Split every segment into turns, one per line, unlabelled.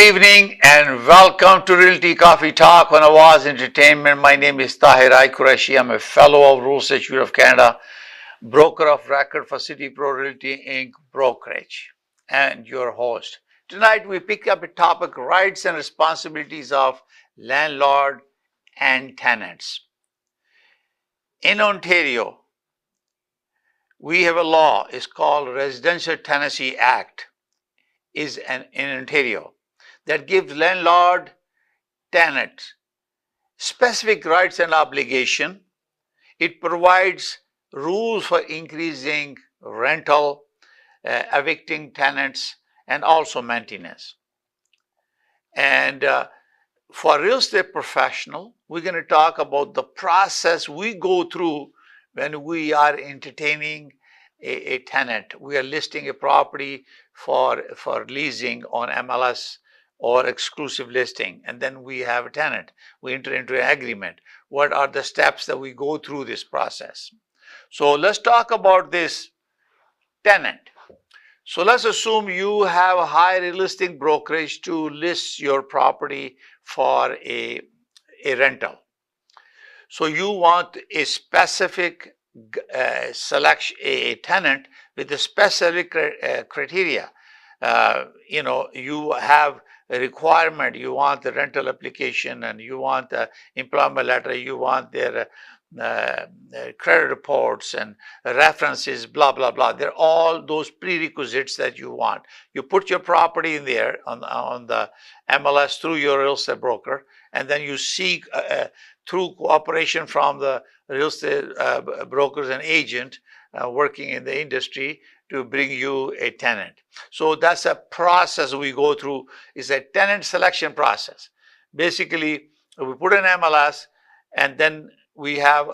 evening and welcome to Realty Coffee Talk on Awaz Entertainment. My name is Tahir Qureshi. I'm a fellow of Rules Institute of Canada, broker of record for City Pro Realty Inc. brokerage, and your host. Tonight we pick up a topic: rights and responsibilities of landlord and tenants. In Ontario, we have a law. It's called Residential Tenancy Act. In Ontario that gives landlord tenants specific rights and obligation. It provides rules for increasing rental, evicting tenants, and also maintenance. And for real estate professional, we're going to talk about the process we go through when we are entertaining a tenant. We are listing a property for leasing on MLS or exclusive listing, and then we have a tenant. We enter into an agreement. What are the steps that we go through this process? So let's talk about this tenant. So let's assume you have a high realistic brokerage to list your property for a rental. So you want a specific selection, a tenant with a specific criteria. You have a requirement. You want the rental application, and you want the employment letter. You want their credit reports and references, blah, blah, blah. They're all those prerequisites that you want. You put your property in there on the MLS through your real estate broker, and then you seek through cooperation from the real estate brokers and agent working in the industry to bring you a tenant. So that's a process we go through. It's a tenant selection process. Basically, we put an MLS, and then we have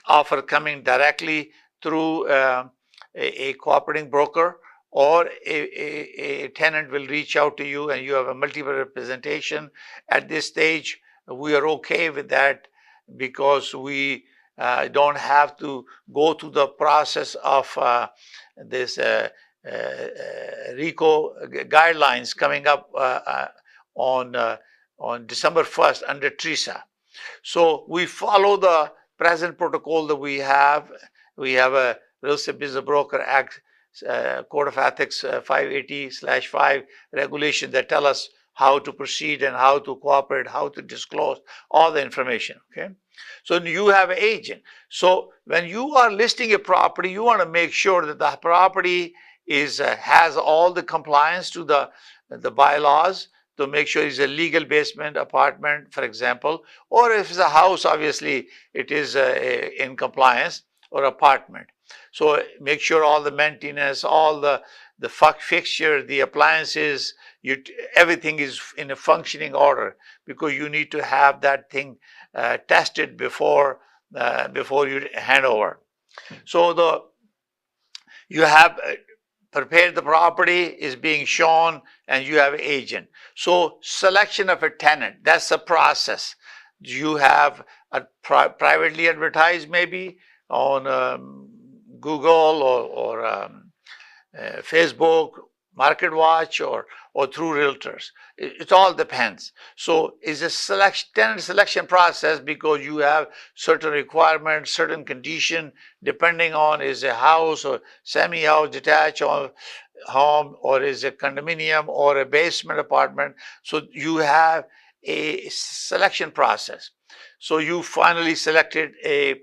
offer coming directly through a cooperating broker, or a tenant will reach out to you and you have a multiple representation. At this stage, we are okay with that because we don't have to go through the process of this RICO guidelines coming up on December 1st under TRISA. So we follow the present protocol that we have. We have a Real Estate Business Broker Act, Code of Ethics 580/5 regulation that tell us how to proceed and how to cooperate, how to disclose all the information, okay? So you have an agent. So when you are listing a property, you want to make sure that the property has all the compliance to the bylaws, to make sure it's a legal basement apartment, for example, or if it's a house, obviously it is in compliance, or apartment. So make sure all the maintenance, all the fixture, the appliances, everything is in a functioning order, because you need to have that thing tested before you hand over. So you have prepared the property, is being shown, and you have an agent. So selection of a tenant, that's the process. You have a privately advertised, maybe on Google or Facebook, Market Watch, or through realtors. It all depends. So it's a tenant selection process, because you have certain requirements, certain condition, depending on is a house or semi-house, detached or home, or is a condominium or a basement apartment. So you have a selection process. So you finally selected a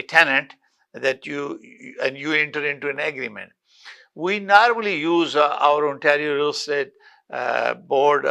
tenant that you enter into an agreement. We normally use our Ontario Real Estate Board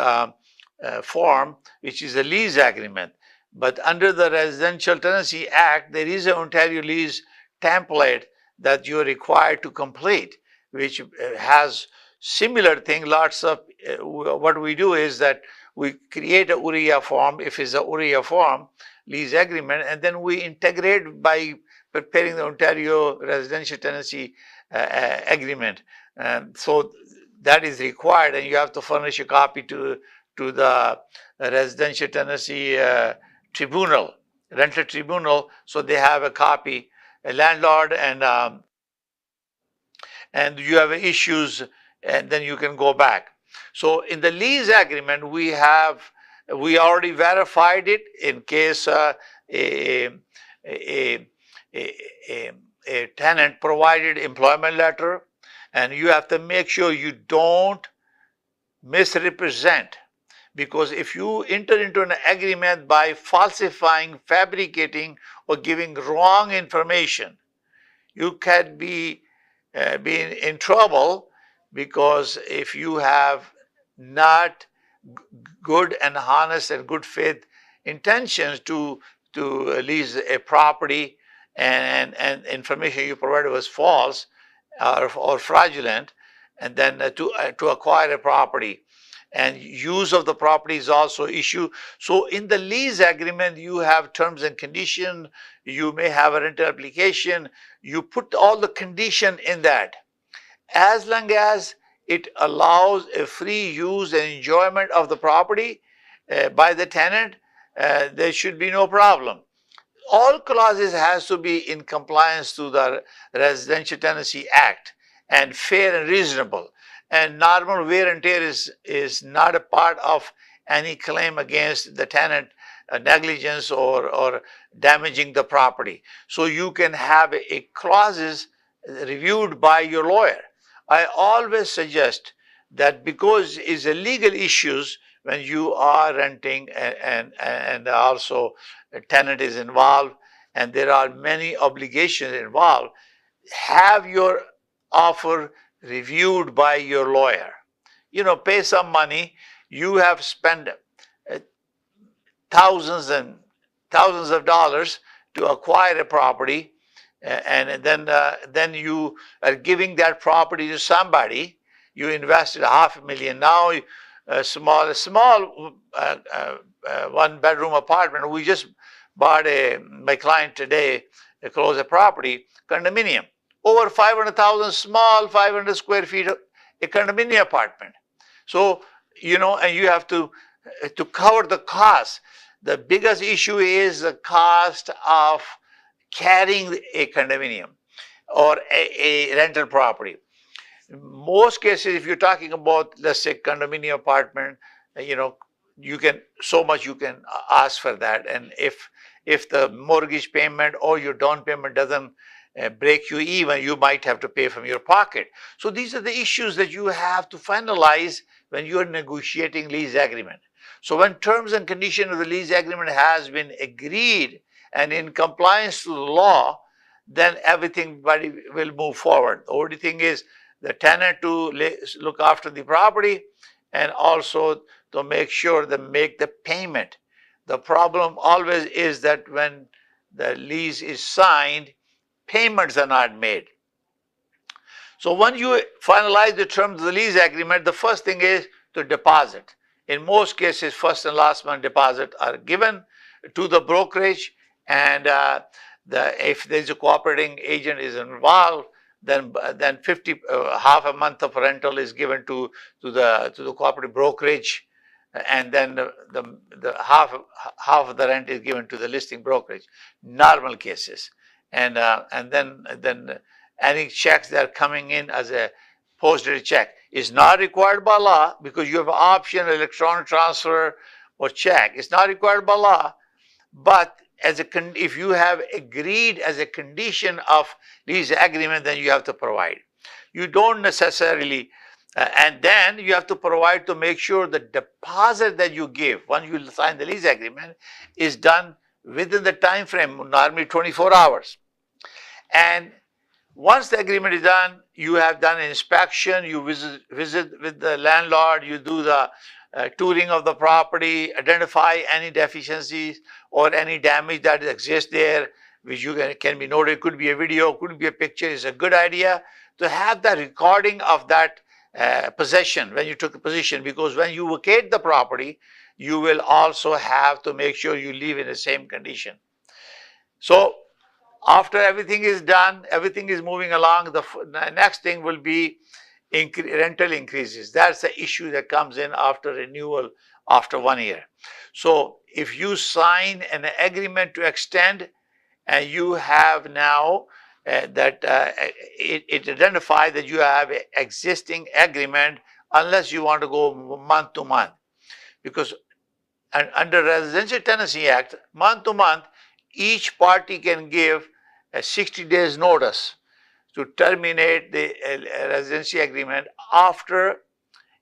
form, which is a lease agreement. But under the Residential Tenancy Act, there is an Ontario lease template that you are required to complete, which has similar thing. Lots of what we do is that we create a URIA form, if it's a URIA form, lease agreement, and then we integrate by preparing the Ontario Residential Tenancy agreement. So that is required, and you have to furnish a copy to the Residential Tenancy Tribunal, Rental Tribunal, so they have a copy. A landlord and you have issues, and then you can go back. So in the lease agreement, we already verified it in case a, a, a, a tenant provided employment letter, and you have to make sure you don't misrepresent, because if you enter into an agreement by falsifying, fabricating, or giving wrong information, you can be in trouble, because if you have not good and honest and good faith intentions to lease a property, and information you provided was false or fraudulent, and then to acquire a property, and use of the property is also issue. So in the lease agreement, you have terms and condition, you may have a rental application, you put all the condition in that. As long as it allows a free use and enjoyment of the property by the tenant, there should be no problem. All clauses has to be in compliance to the Residential Tenancy Act, and fair and reasonable. And normal wear and tear is not a part of any claim against the tenant, negligence or damaging the property. So you can have a clauses reviewed by your lawyer. I always suggest that, because it's a legal issues when you are renting, and also a tenant is involved, and there are many obligations involved, have your offer reviewed by your lawyer. Pay some money. You have spent thousands and thousands of dollars to acquire a property, and then you are giving that property to somebody. You invested $500,000. Now a small one bedroom apartment. We just bought my client today closed a property, condominium, over 500,000, small 500 square feet, a condominium apartment. So and you have to cover the cost. The biggest issue is the cost of carrying a condominium or a rental property. In most cases, if you're talking about, let's say, condominium apartment, you can ask for that. And if the mortgage payment or your down payment doesn't break you even, you might have to pay from your pocket. So these are the issues that you have to finalize when you're negotiating lease agreement. So when terms and conditions of the lease agreement has been agreed and in compliance to the law, then everything will move forward. The only thing is the tenant to look after the property, and also to make sure they make the payment. The problem always is that when the lease is signed, payments are not made. So when you finalize the terms of the lease agreement, the first thing is to deposit. In most cases, first and last month deposit are given to the brokerage, and if there's a cooperating agent is involved, then half a month of rental is given to the cooperative brokerage, and then the half of the rent is given to the listing brokerage. Normal cases, and then any checks that are coming in as a posted check is not required by law, because you have an option, electronic transfer or check. It's not required by law, but if you have agreed as a condition of lease agreement, then you have to provide. You don't necessarily, and then you have to provide to make sure the deposit that you give when you sign the lease agreement is done within the time frame, normally 24 hours. And once the agreement is done, you have done an inspection, you visit with the landlord, you do the touring of the property, identify any deficiencies or any damage that exists there, which can be noted. Could be a video, could be a picture. It's a good idea to have the recording of that possession when you took a possession, because when you vacate the property, you will also have to make sure you live in the same condition. So after everything is done, everything is moving along, the next thing will be rental increases. That's the issue that comes in after renewal after 1 year. So if you sign an agreement to extend, and you have now that it identifies that you have an existing agreement unless you want to go month to month. Because under Residential Tenancy Act, month to month, each party can give a 60 days notice to terminate the residency agreement after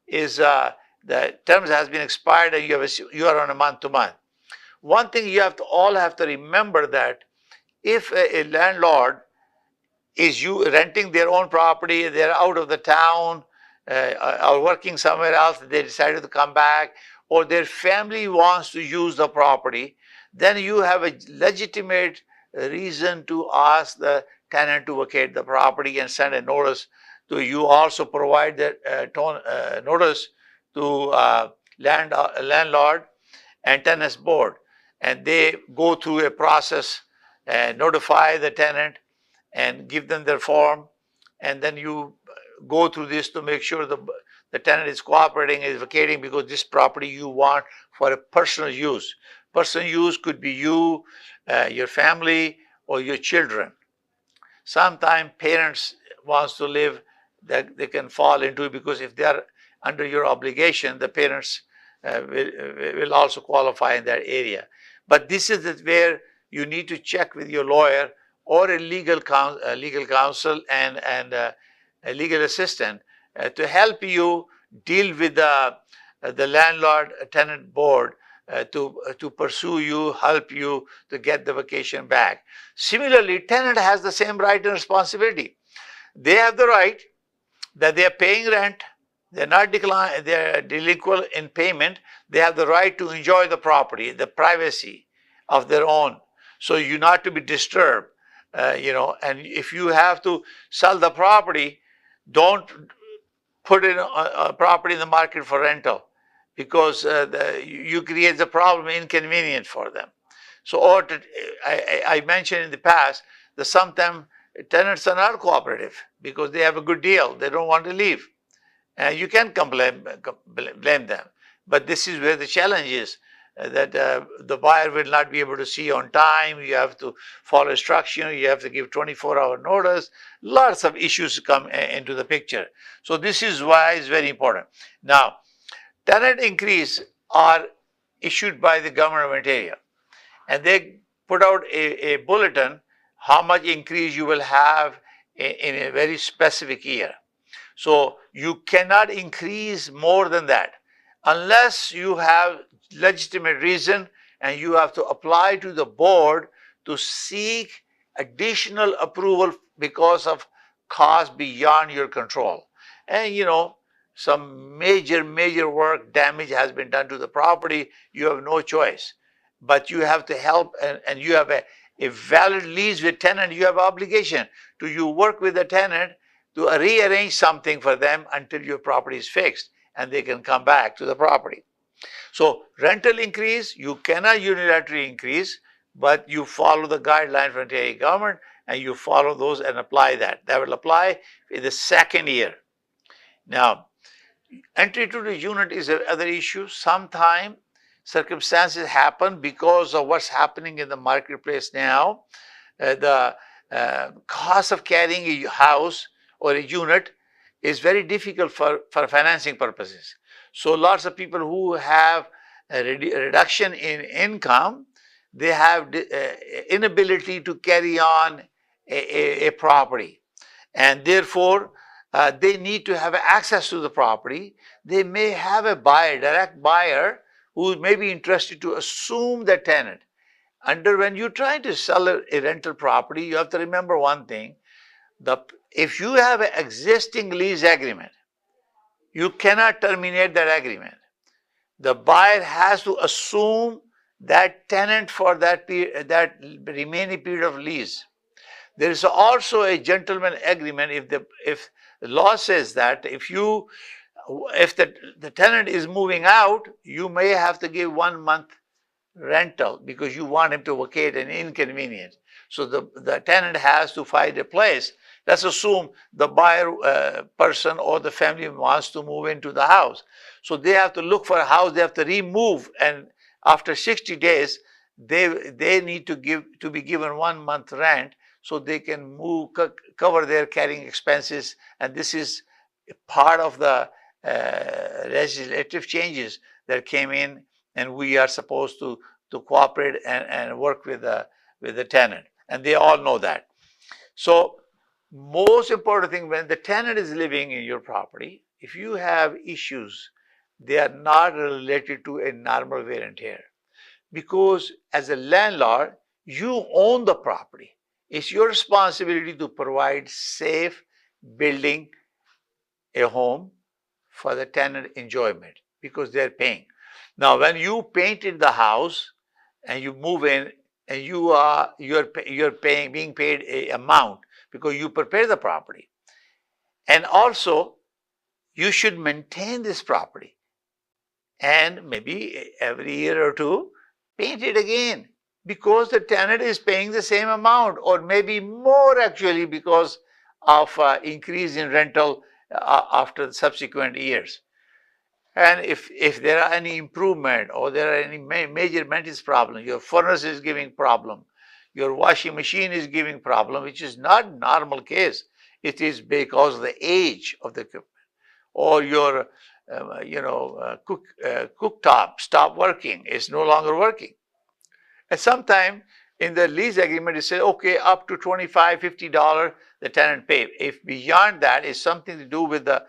is the terms has been expired and you are on a month to month. One thing you all have to remember that if a landlord is you renting their own property, they're out of the town or working somewhere else, they decided to come back, or their family wants to use the property, then you have a legitimate reason to ask the tenant to vacate the property and send a notice to you. Also provide that notice to landlord and tenants board, and they go through a process and notify the tenant and give them their form, and then you go through this to make sure the tenant is cooperating, is vacating, because this property you want for a personal use. Personal use could be you, your family, or your children. Sometimes parents wants to live, that they can fall into it, because if they are under your obligation, the parents will also qualify in that area. But this is where you need to check with your lawyer or a legal counsel and a legal assistant to help you deal with the landlord tenant board to pursue you, help you to get the vacation back. Similarly, tenant has the same right and responsibility. They have the right that they are paying rent, they're not they're delinquent in payment, they have the right to enjoy the property, the privacy of their own. So you not to be disturbed, and if you have to sell the property, don't put in a property in the market for rental, because you create the problem inconvenient for them. So, I mentioned in the past that sometimes tenants are not cooperative because they have a good deal, they don't want to leave. You can't blame them. But this is where the challenge is, that the buyer will not be able to see on time. You have to follow instruction. You have to give 24-hour notice. Lots of issues come into the picture. So this is why it's very important. Now, tenant increase are issued by the government of Ontario, and they put out a bulletin how much increase you will have in a very specific year. So you cannot increase more than that unless you have legitimate reason, and you have to apply to the board to seek additional approval because of cost beyond your control. And some major work damage has been done to the property, you have no choice. But you have to help, and you have a valid lease with tenant, you have obligation to you work with the tenant to rearrange something for them until your property is fixed and they can come back to the property. So rental increase, you cannot unilaterally increase, but you follow the guidelines from the Ontario government and you follow those and apply that. That will apply in the second year. Now, entry to the unit is another issue. Sometimes circumstances happen because of what's happening in the marketplace now. The cost of carrying a house or a unit is very difficult for financing purposes. So lots of people who have a reduction in income, they have inability to carry on a property, and therefore they need to have access to the property. They may have a buyer, direct buyer, who may be interested to assume the tenant. When you're trying to sell a rental property, you have to remember one thing. If you have an existing lease agreement, you cannot terminate that agreement. The buyer has to assume that tenant for that remaining period of lease. There is also a gentleman agreement. If the law says that if the tenant is moving out, you may have to give 1 month rental because you want him to vacate an inconvenience. So the tenant has to find a place. Let's assume the buyer person or the family wants to move into the house. So they have to look for a house, they have to remove, and after 60 days, they need to be given 1 month rent so they can cover their carrying expenses. And this is part of the legislative changes that came in, and we are supposed to cooperate and work with the tenant, and they all know that. So most important thing, when the tenant is living in your property, if you have issues, they are not related to a normal wear and tear, because as a landlord, you own the property. It's your responsibility to provide safe building a home for the tenant enjoyment, because they're paying. Now, when you painted the house and you move in, and you're paying, being paid a amount because you prepare the property, and also you should maintain this property, and maybe every year or two paint it again, because the tenant is paying the same amount, or maybe more actually, because of increase in rental after the subsequent years. And if there are any improvement, or there are any major maintenance problem, your furnace is giving problem, your washing machine is giving problem, which is not normal case. It is because of the age of the equipment, or your cooktop stopped working, it's no longer working. And sometime in the lease agreement, it says, okay, up to $25, $50 the tenant pay. If beyond that is something to do with the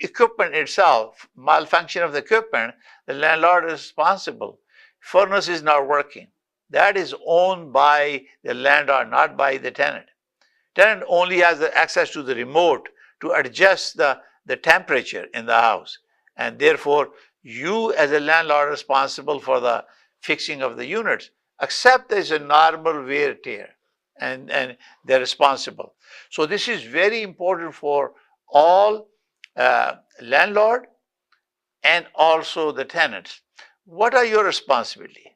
equipment itself, malfunction of the equipment, the landlord is responsible. Furnace is not working. That is owned by the landlord, not by the tenant. Tenant only has the access to the remote to adjust the temperature in the house. And therefore, you as a landlord are responsible for the fixing of the units, except there's a normal wear tear, and they're responsible. So this is very important for all landlord and also the tenants. What are your responsibility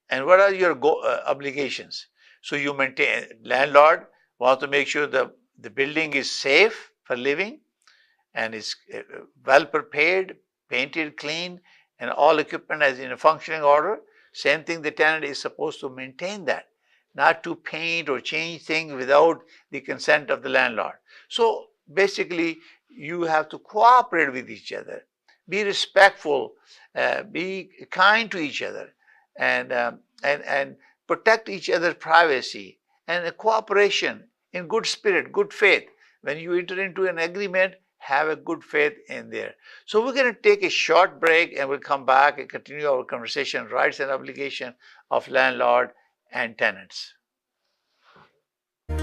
and what are your obligations? So you maintain, landlord wants to make sure the building is safe for living and is well prepared, painted, clean, and all equipment is in a functioning order. Same thing, the tenant is supposed to maintain that, not to paint or change things without the consent of the landlord. So basically, you have to cooperate with each other, be respectful, be kind to each other, and protect each other's privacy, and a cooperation in good spirit, good faith. When you enter into an agreement, have a good faith in there. So we're going to take a short break, and we'll come back and continue our conversation, rights and obligation of landlord and tenants.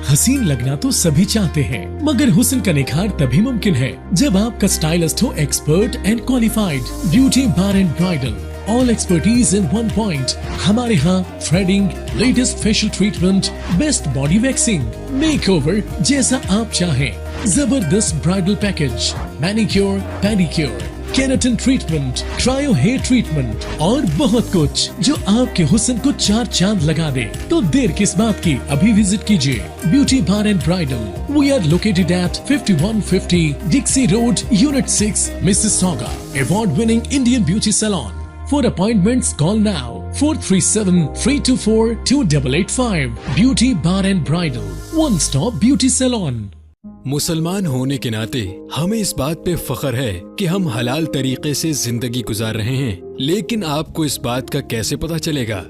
हसीन लगना तो सभी चाहते हैं, मगर हुस्न का निखार तभी मुमकिन है जब आपका स्टाइलिस्ट हो expert and qualified. Beauty bar and bridal, all expertise in one point. हमारे यहाँ threading, latest facial treatment, best body waxing, makeover जैसा आप चाहें, जबरदस्त bridal package, manicure, pedicure, keratin treatment, cryo hair treatment और बहुत कुछ जो आपके हुस्न को चार चांद लगा दे। तो देर किस बात की, अभी विजिट कीजिए beauty bar and bridal. We are located at 5150 Dixie road, unit 6, Mississauga. Award winning Indian beauty salon. For appointments, call now 437-324-2885. Beauty Bar and Bridal, one stop beauty salon.
मुसलमान होने के नाते हमें इस बात पे फख्र है कि हम हलाल तरीके से जिंदगी गुजार रहे हैं, लेकिन आपको इस बात का कैसे पता चलेगा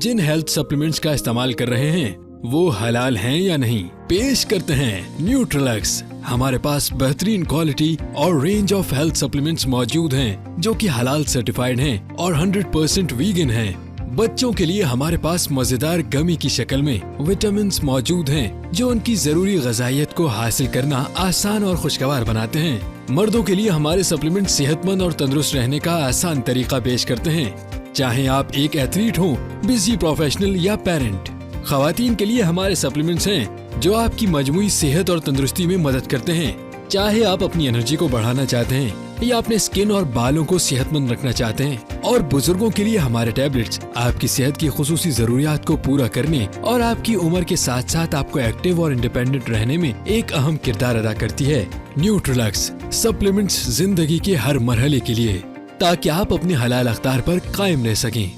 जिन हेल्थ सप्लीमेंट्स का इस्तेमाल कर रहे हैं वो हलाल हैं या नहीं? पेश करते हैं न्यूट्रिलक्स। हमारे पास बेहतरीन क्वालिटी और रेंज ऑफ हेल्थ सप्लीमेंट्स मौजूद हैं जो कि हलाल सर्टिफाइड हैं और 100% वीगन हैं। बच्चों के लिए हमारे पास मजेदार गमी की शक्ल में विटामिन्स मौजूद हैं जो उनकी जरूरी गजाइयत को हासिल करना आसान और खुशगवार बनाते हैं। मर्दों के लिए हमारे सप्लीमेंट सेहतमंद और तंदुरुस्त रहने का आसान तरीका पेश करते हैं, चाहे आप एक एथलीट हो, बिजी प्रोफेशनल या पेरेंट। खवातीन के लिए हमारे सप्लीमेंट्स हैं जो आपकी मजमूई सेहत और तंदुरुस्ती में मदद करते हैं, चाहे आप अपनी एनर्जी को बढ़ाना चाहते हैं या अपने स्किन और बालों को सेहतमंद रखना चाहते हैं। और बुजुर्गों के लिए हमारे टैबलेट्स आपकी सेहत की खुसूसी जरूरियात को पूरा करने और आपकी उम्र के साथ साथ आपको एक्टिव और इंडिपेंडेंट रहने में एक अहम किरदार अदा करती है। न्यूट्रिलक्स सप्लीमेंट्स जिंदगी के हर मरहले के लिए, ताकि आप अपने हलाल अख्तार पर कायम रह सकें।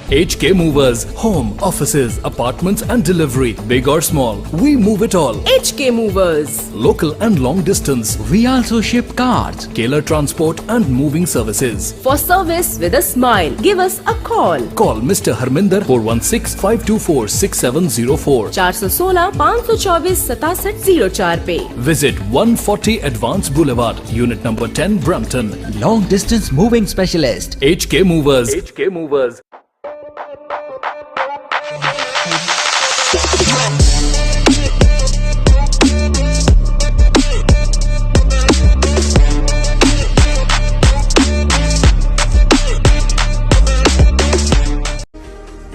HK Movers, home, offices, apartments and delivery, big or small, we move it all.
HK Movers.
Local and long distance, we also ship cars, Keller transport and moving services.
For service with a smile, give us a call.
Call Mr. Harminder 416-524-6704.
416-524-6704 पे.
Visit 140 Advance Boulevard, Unit number 10, Brampton.
Long distance moving specialist.
HK Movers. HK Movers.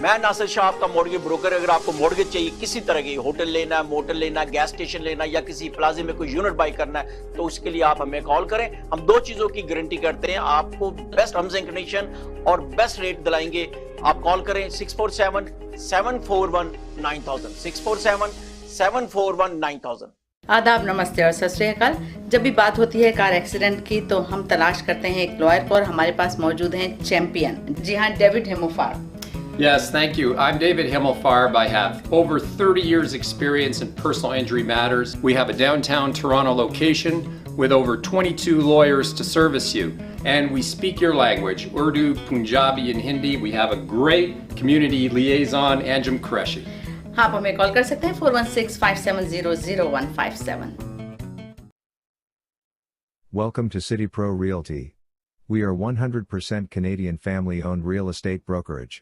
मैं नासिर शाह आपका mortgage broker. अगर आपको mortgage चाहिए किसी तरह की, hotel लेना है, मोटल लेना है, गैस स्टेशन लेना है या किसी प्लाजे में कोई यूनिट बाई करना है, तो उसके लिए आप हमें कॉल करें। हम दो चीजों की गारंटी करते हैं, आपको बेस्ट टर्म्स एंड कंडीशन और बेस्ट रेट दिलाएंगे। आप कॉल करें 647-741-9000, 647-741-9000।
आदाब, नमस्ते और सत श्री अकाल। जब भी बात होती है कार एक्सीडेंट की तो हम तलाश करते हैं एक लॉयर को, और हमारे पास मौजूद हैं चैंपियन। जी हाँ, David हेमोफार।
Yes, thank you. I'm David Himmelfarb. I have over 30 years experience in personal injury matters. We have a downtown Toronto location with over 22 lawyers to service you. And we speak your language, Urdu, Punjabi and Hindi. We have a great community liaison, Anjum Qureshi.
आप हमें call कर सकते हैं 416-570-0157।
Welcome to City Pro Realty. We are 100% Canadian family-owned real estate brokerage.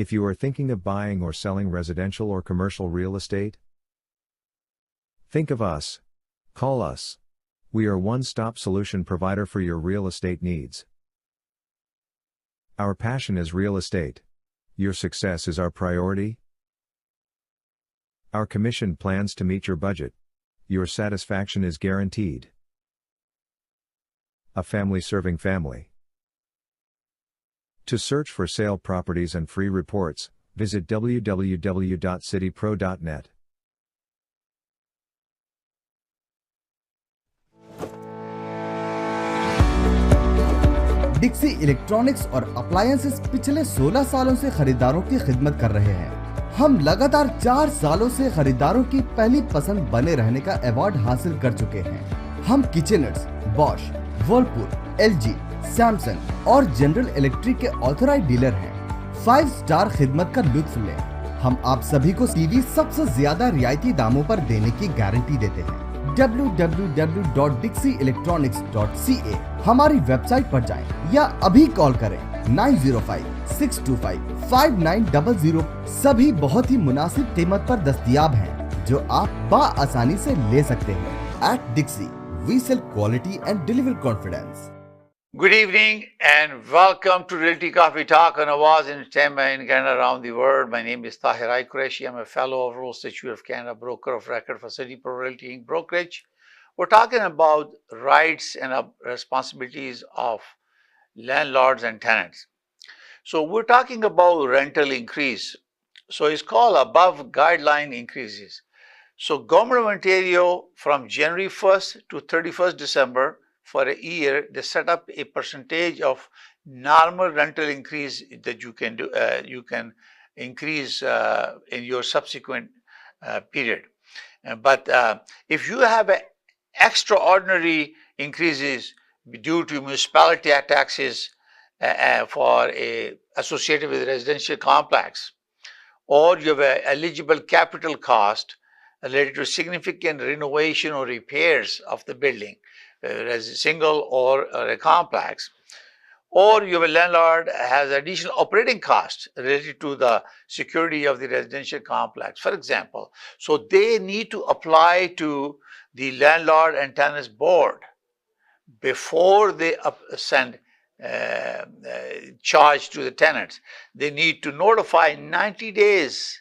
If you are thinking of buying or selling residential or commercial real estate, think of us. Call us. We are one-stop solution provider for your real estate needs. Our passion is real estate. Your success is our priority. Our commission plans to meet your budget. Your satisfaction is guaranteed. A family serving family. To search for sale properties and free reports, visit www.citypro.net.
Dixie electronics और appliances पिछले 16 सालों से खरीदारों की खिदमत कर रहे हैं। हम लगातार 4 सालों से खरीदारों की पहली पसंद बने रहने का अवार्ड हासिल कर चुके हैं। हम किचनर्स, बॉश, वर्लपूल, एलजी, सैमसंग और जनरल इलेक्ट्रिक के ऑथराइज्ड डीलर हैं। 5 स्टार खिदमत का लुत्फ लें। हम आप सभी को टीवी सबसे ज्यादा रियायती दामों पर देने की गारंटी देते हैं। www.dixieelectronics.ca हमारी वेबसाइट पर जाएं या अभी कॉल करें 905-625-5900। सभी बहुत ही मुनासिब कीमत पर दस्तयाब हैं, जो आप बाआसानी से ले सकते हैं। At Dixie, we sell quality and deliver confidence.
Good evening and welcome to Realty Coffee Talk on Awaz Ent in Canada around the world. My name is Tahir. Qureshi. I'm a fellow of Realty of Canada, broker of record for City Pro Realty Inc. brokerage. We're talking about rights and responsibilities of landlords and tenants. So we're talking about rental increase. So it's called above guideline increases. So Government of Ontario from January 1st to 31st December for a year, they set up a percentage of normal rental increase that you can do. You can increase in your subsequent period. But if you have extraordinary increases due to municipality taxes for associated with residential complex, or you have an eligible capital cost related to significant renovation or repairs of the building, as a single or a complex, or your landlord has additional operating costs related to the security of the residential complex, for example. So they need to apply to the Landlord and Tenants Board before they send charge to the tenants. They need to notify 90 days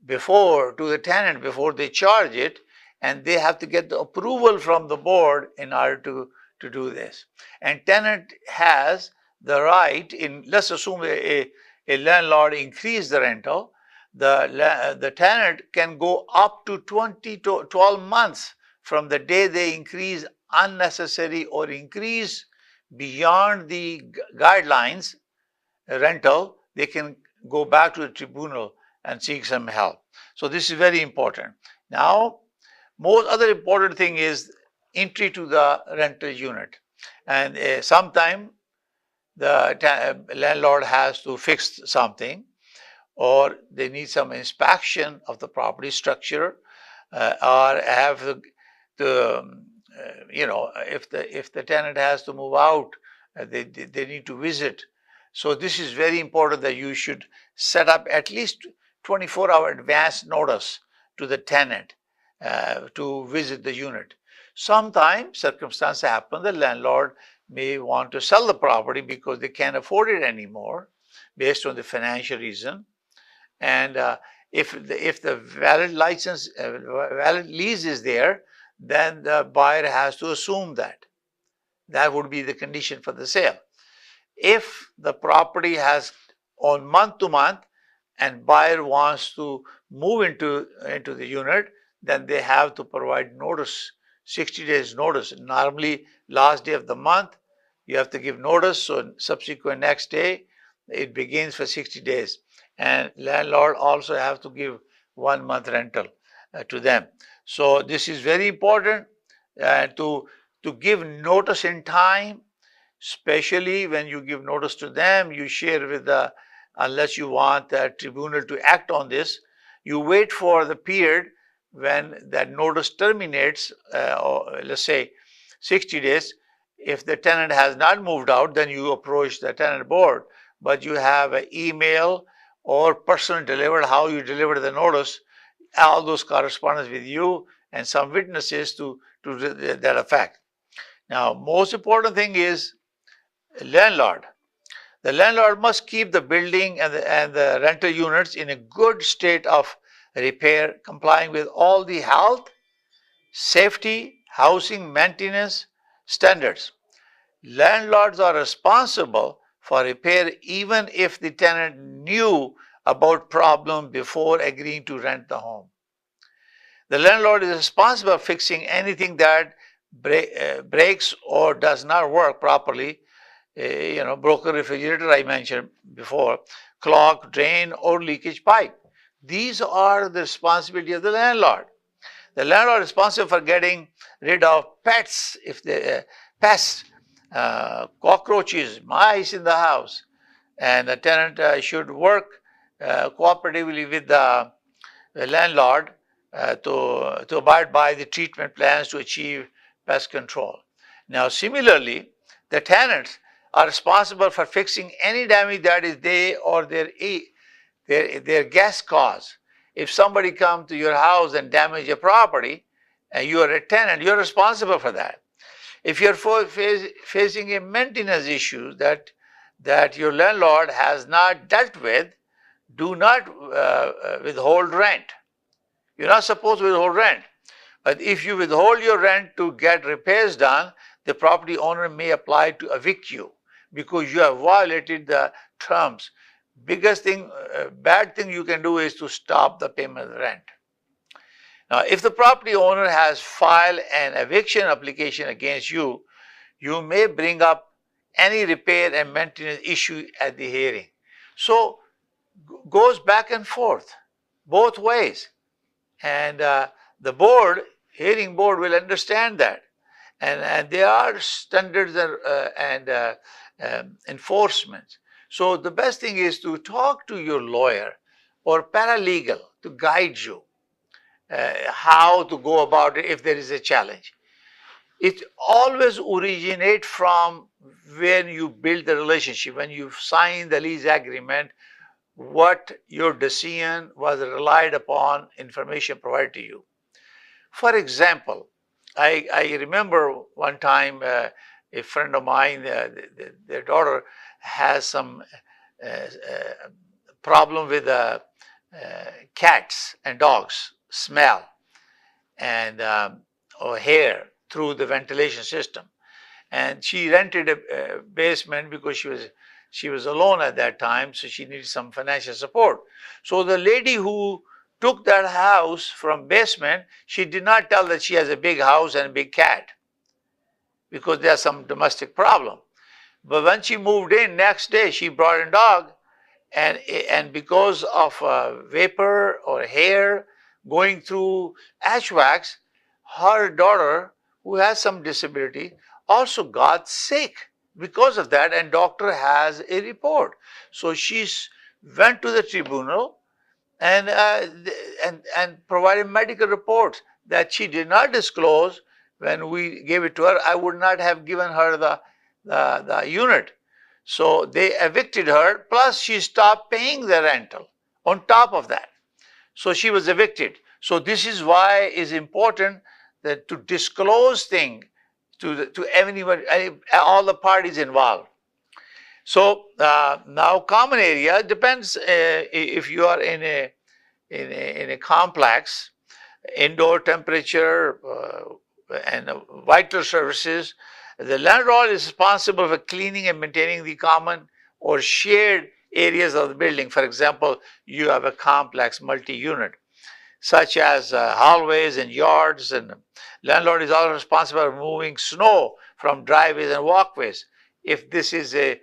before to the tenant before they charge it, and they have to get the approval from the board in order to do this. And tenant has the right, let's assume a landlord increase the rental, the tenant can go up to 20 to 12 months from the day they increase unnecessary or increase beyond the guidelines rental, they can go back to the tribunal and seek some help. So this is very important. Now, most other important thing is entry to the rental unit. And sometime the landlord has to fix something, or they need some inspection of the property structure, or have if the tenant has to move out, they need to visit. So this is very important that you should set up at least 24-hour advance notice to the tenant to visit the unit. Sometimes circumstances happen, the landlord may want to sell the property because they can't afford it anymore based on the financial reason. And if the valid license, valid lease is there, then the buyer has to assume that. That would be the condition for the sale. If the property has on month to month and buyer wants to move into the unit, then they have to provide notice, 60 days notice. Normally last day of the month you have to give notice, so subsequent next day it begins for 60 days. And landlord also have to give 1 month rental to them. So this is very important to give notice in time, especially when you give notice to them. You share with the, unless you want the tribunal to act on this, you wait for the period when that notice terminates, or let's say 60 days. If the tenant has not moved out, then you approach the tenant board, but you have an email or person delivered, how you deliver the notice, all those correspondence with you and some witnesses to that effect. Now, most important thing is landlord. The landlord must keep the building and the rental units in a good state of repair, complying with all the health, safety, housing maintenance standards. Landlords are responsible for repair even if the tenant knew about problem before agreeing to rent the home. The landlord is responsible for fixing anything that breaks or does not work properly. Broken refrigerator I mentioned before, clog, drain, or leakage pipe. These are the responsibility of the landlord. The landlord is responsible for getting rid of pets, if the pests, cockroaches, mice in the house, and the tenant should work cooperatively with the landlord to abide by the treatment plans to achieve pest control. Now, similarly, the tenants are responsible for fixing any damage that is they or their guests cause. If somebody comes to your house and damage your property, and you are a tenant, you're responsible for that. If you're facing a maintenance issue that your landlord has not dealt with, do not withhold rent. You're not supposed to withhold rent. But if you withhold your rent to get repairs done, the property owner may apply to evict you because you have violated the terms. Biggest thing, bad thing you can do is to stop the payment of the rent. Now, if the property owner has filed an eviction application against you, you may bring up any repair and maintenance issue at the hearing. So, goes back and forth, both ways. And the hearing board will understand that. And there are standards and enforcement. So the best thing is to talk to your lawyer or paralegal to guide you how to go about it if there is a challenge. It always originates from when you build the relationship, when you sign the lease agreement, what your decision was relied upon, information provided to you. For example, I remember one time a friend of mine, their daughter has some problem with cats and dogs smell and or hair through the ventilation system, and she rented a basement because she was alone at that time, so she needed some financial support. So the lady who took that house from basement, she did not tell that she has a big house and a big cat because there's some domestic problem. But when she moved in, next day she brought a dog, and because of vapor or hair going through ash wax, her daughter, who has some disability, also got sick because of that, and doctor has a report. So she's went to the tribunal and provided medical reports that she did not disclose when we gave it to her. I would not have given her the unit. So they evicted her, plus she stopped paying the rental on top of that. So she was evicted. So this is why it's important that to disclose things to anyone, all the parties involved. So now common area depends if you are in a complex, indoor temperature and vital services. The landlord is responsible for cleaning and maintaining the common or shared areas of the building. For example, you have a complex multi-unit, such as hallways and yards, and landlord is also responsible for removing snow from driveways and walkways. If this is a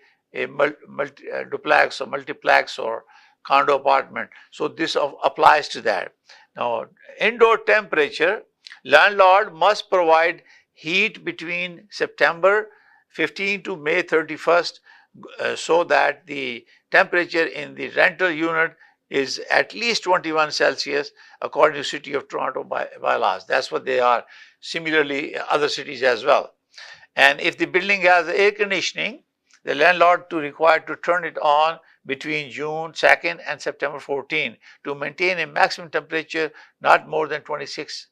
duplex or multiplex or condo apartment, so this applies to that. Now, indoor temperature, landlord must provide heat between September 15 to May 31st so that the temperature in the rental unit is at least 21 Celsius according to City of Toronto bylaws. That's what they are. Similarly, other cities as well. And if the building has air conditioning, the landlord to required to turn it on between June 2nd and September 14 to maintain a maximum temperature not more than 26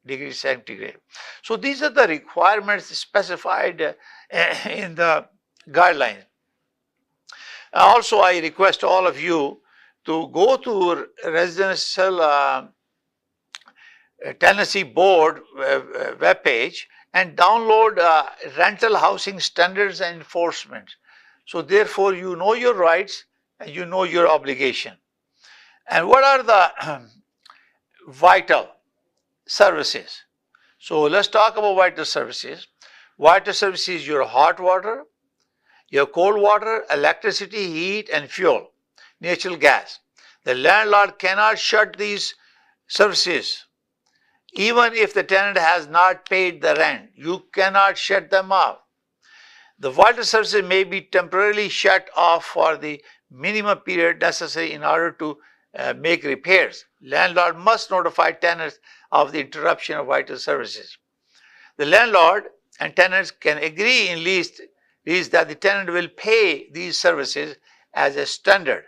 degrees centigrade. So these are the requirements specified in the guidelines. Also, I request all of you to go to residential tenancy board webpage and download rental housing standards and enforcement. So therefore you know your rights and you know your obligation. And what are the vital services? So let's talk about vital services. Vital services, your hot water, your cold water, electricity, heat and fuel, natural gas. The landlord cannot shut these services. Even if the tenant has not paid the rent, you cannot shut them off. The vital services may be temporarily shut off for the minimum period necessary in order to make repairs. Landlord must notify tenants of the interruption of vital services. The landlord and tenants can agree in lease that the tenant will pay these services as a standard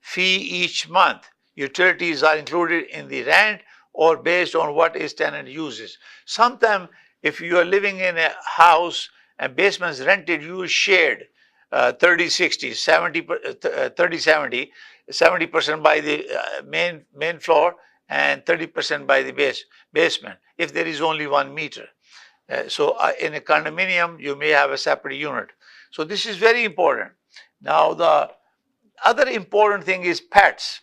fee each month. Utilities are included in the rent or based on what his tenant uses. Sometimes if you are living in a house and basement is rented, you shared 30-60, 30-70, 70% by the main floor and 30% by the basement, if there is only 1 meter. So in a condominium, you may have a separate unit. So this is very important. Now the other important thing is pets.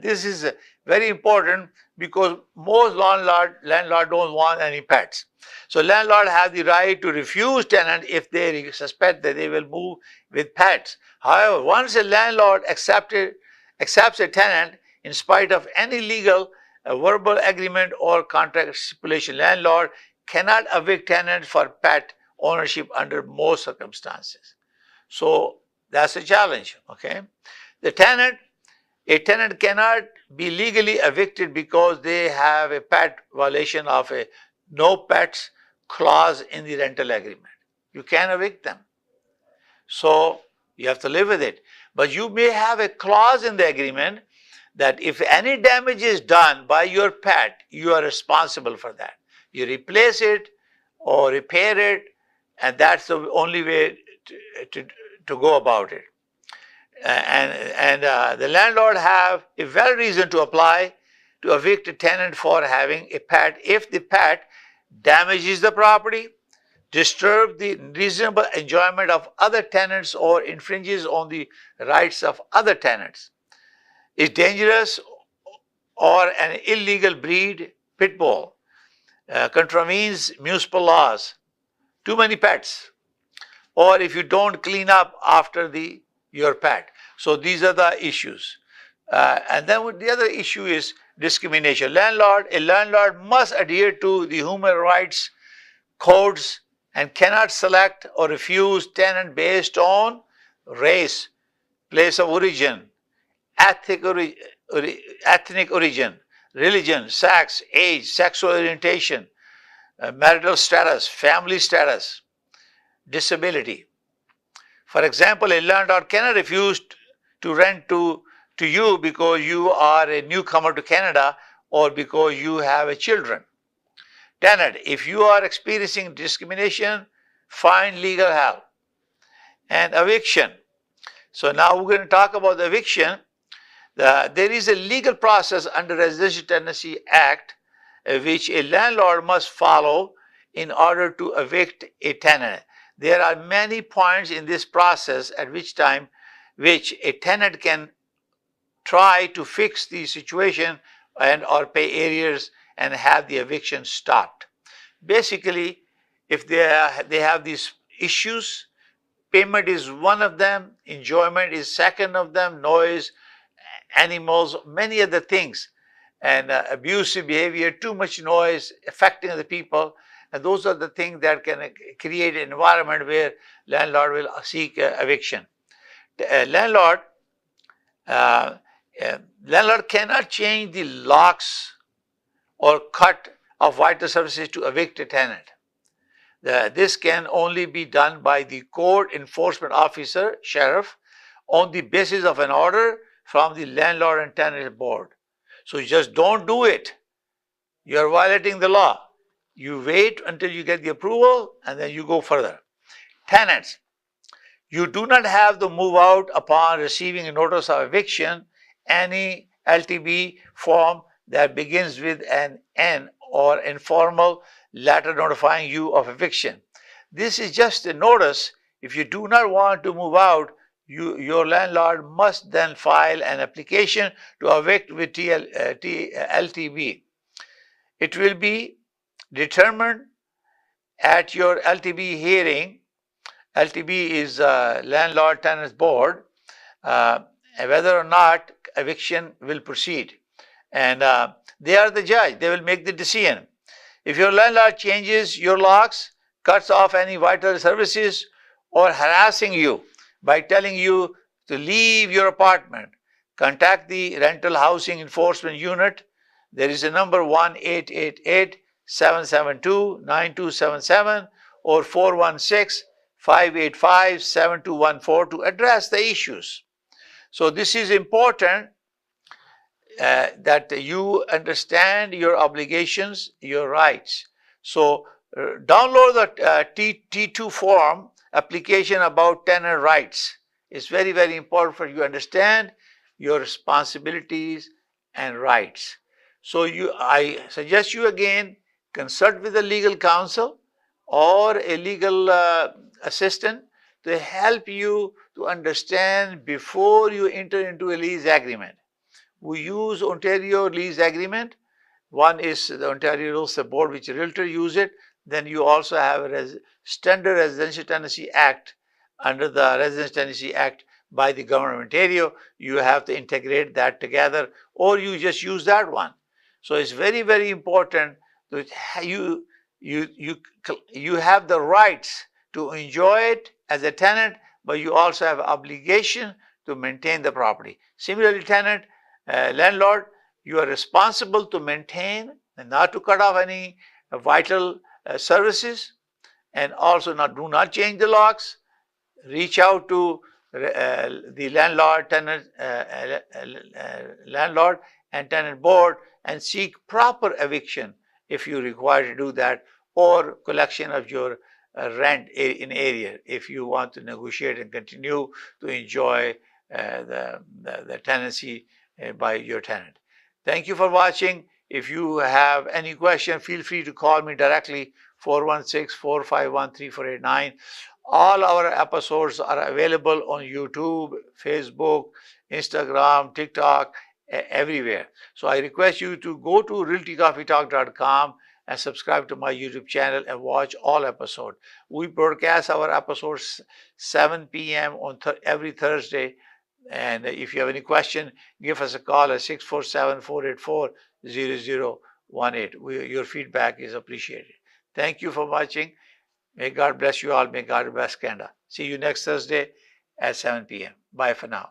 This is very important because most landlord don't want any pets. So landlord have the right to refuse tenant if they suspect that they will move with pets. However, once a landlord accepts a tenant in spite of any legal verbal agreement or contract stipulation, landlord cannot evict tenant for pet ownership under most circumstances. So that's a challenge, okay? A tenant cannot be legally evicted because they have a pet violation of a no pets clause in the rental agreement. You can evict them. So you have to live with it. But you may have a clause in the agreement that if any damage is done by your pet, you are responsible for that. You replace it or repair it, and that's the only way to go about it. The landlord have a valid reason to apply to evict a tenant for having a pet if the pet damages the property, disturbs the reasonable enjoyment of other tenants, or infringes on the rights of other tenants, is dangerous or an illegal breed, pit bull, contravenes municipal laws, too many pets, or if you don't clean up after your pet. So these are the issues. And then the other issue is discrimination. A landlord must adhere to the human rights codes and cannot select or refuse tenant based on race, place of origin, ethnic origin, religion, sex, age, sexual orientation, marital status, family status, disability. For example, a landlord cannot refuse to rent to you because you are a newcomer to Canada or because you have children. Tenant, if you are experiencing discrimination, find legal help. And eviction. So now we're going to talk about the eviction. There is a legal process under Residential Tenancy Act which a landlord must follow in order to evict a tenant. There are many points in this process at which a tenant can try to fix the situation and or pay arrears and have the eviction stopped. Basically, if they have these issues, payment is one of them, enjoyment is second of them, noise, animals, many other things, and abusive behavior, too much noise affecting the people, and those are the things that can create an environment where landlord will seek eviction. Landlord cannot change the locks or cut of vital services to evict a tenant. This can only be done by the court enforcement officer, sheriff, on the basis of an order from the Landlord and Tenant Board. So you just don't do it. You are violating the law. You wait until you get the approval and then you go further. Tenants, you do not have to move out upon receiving a notice of eviction. Any LTB form that begins with an N or informal letter notifying you of eviction. This is just a notice. If you do not want to move out, your landlord must then file an application to evict with LTB. It will be determined at your LTB hearing. LTB is Landlord Tenants Board, whether or not eviction will proceed. And they are the judge. They will make the decision. If your landlord changes your locks, cuts off any vital services, or harassing you by telling you to leave your apartment, contact the Rental Housing Enforcement Unit. There is a number 1-888-772-9277 or 416-585-7214 to address the issues. So this is important that you understand your obligations, your rights. So download the T2 form application about tenant rights. It's very, very important for you to understand your responsibilities and rights. So I suggest you again consult with a legal counsel or a legal assistant to help you to understand before you enter into a lease agreement. We use Ontario lease agreement. One is the Ontario Rules Board, which Realtor use it. Then you also have a standard Residential Tenancy Act. Under the Residential Tenancy Act by the Government of Ontario, you have to integrate that together, or you just use that one. So it's very, very important that you have the rights to enjoy it as a tenant, but you also have obligation to maintain the property. Similarly, tenant, landlord, you are responsible to maintain and not to cut off any vital services, and also do not change the locks. Reach out to the landlord and tenant board and seek proper eviction if you require to do that, or collection of your rent in area if you want to negotiate and continue to enjoy the tenancy by your tenant. Thank you for watching. If you have any question, feel free to call me directly, 416-451-3489. All our episodes are available on YouTube, Facebook, Instagram, TikTok, everywhere. So I request you to go to realtycoffeetalk.com and subscribe to my YouTube channel and watch all episodes. We broadcast our episodes 7 p.m. on every Thursday. And if you have any question, give us a call at 647-484-0018. Your feedback is appreciated. Thank you for watching. May God bless you all. May God bless Canada. See you next Thursday at 7 p.m. Bye for now.